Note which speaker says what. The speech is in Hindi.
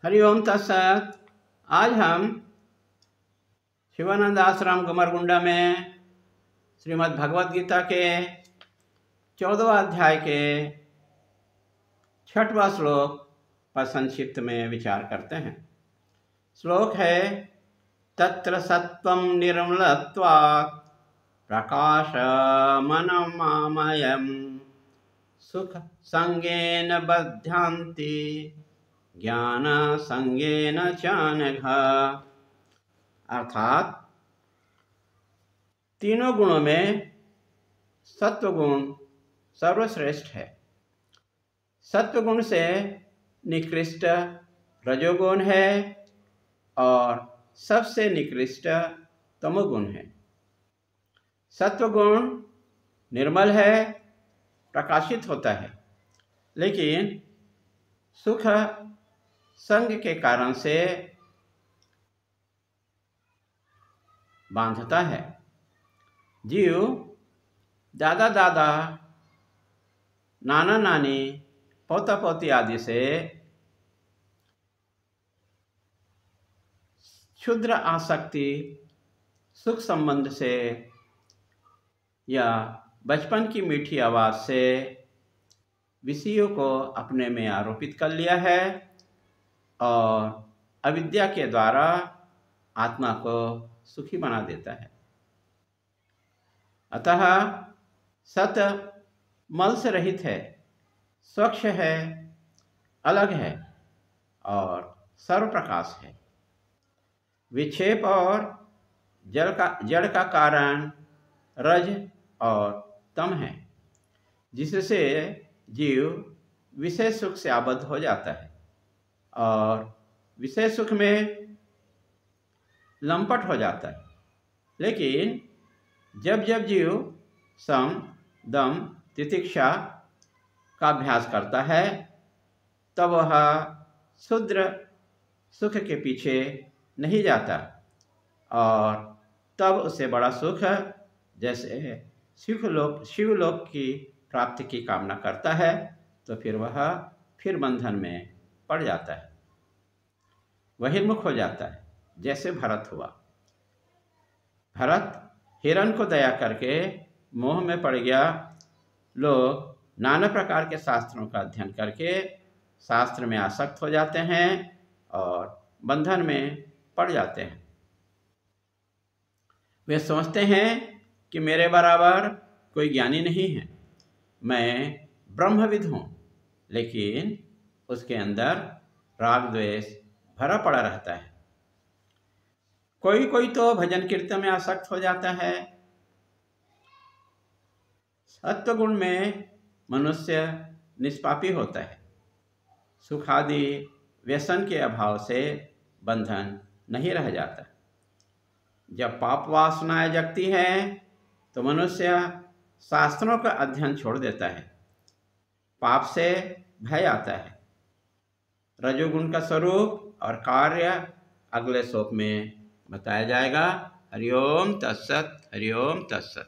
Speaker 1: हरिओम तत्सत। आज हम शिवानंद आश्रम कुमारगुंडा में श्रीमद् भगवद गीता के 14वां अध्याय के 6वां श्लोक पर संक्षिप्त में विचार करते हैं। श्लोक है तत्र सत्वं निर्मलत्वात् प्रकाशमनमामयम् सुख संगेन बध्यांति ज्ञान संगेन चानघ। अर्थात तीनों गुणों में सत्वगुण सर्वश्रेष्ठ है। सत्वगुण से निकृष्ट रजोगुण है और सबसे निकृष्ट तमोगुण है। सत्वगुण निर्मल है, प्रकाशित होता है, लेकिन सुख संग के कारण से बांधता है। जीव दादा दादा, नाना नानी, पोता पोती आदि से क्षुद्र आसक्ति सुख संबंध से या बचपन की मीठी आवाज़ से विषयों को अपने में आरोपित कर लिया है और अविद्या के द्वारा आत्मा को सुखी बना देता है। अतः सत मल से रहित है, स्वच्छ है, अलग है और सर्वप्रकाश है। विक्षेप और जड़ का कारण रज और तम है, जिससे जीव विषय सुख से आबद्ध हो जाता है और विषय सुख में लंपट हो जाता है। लेकिन जब जब जीव सम दम तितिक्षा का अभ्यास करता है, तब वह क्षुद्र सुख के पीछे नहीं जाता और तब उससे बड़ा सुख, जैसे शिवलोक की प्राप्ति की कामना करता है, तो फिर वह बंधन में पड़ जाता है, बहिर्मुख हो जाता है। जैसे भरत हुआ। भरत हिरण को दया करके मोह में पड़ गया। लोग नाना प्रकार के शास्त्रों का अध्ययन करके शास्त्र में आसक्त हो जाते हैं और बंधन में पड़ जाते हैं। वे समझते हैं कि मेरे बराबर कोई ज्ञानी नहीं है, मैं ब्रह्मविद हूँ, लेकिन उसके अंदर राग द्वेष भरा पड़ा रहता है। कोई तो भजन कीर्तन में आसक्त हो जाता है। सत्वगुण में मनुष्य निष्पापी होता है। सुख आदि व्यसन के अभाव से बंधन नहीं रह जाता। जब पाप वासनाएं जगती हैं तो मनुष्य शास्त्रों का अध्ययन छोड़ देता है। पाप से भय आता है। रजोगुण का स्वरूप और कार्य अगले श्लोक में बताया जाएगा। हरिओम तत्सत, हरिओम तत्सत।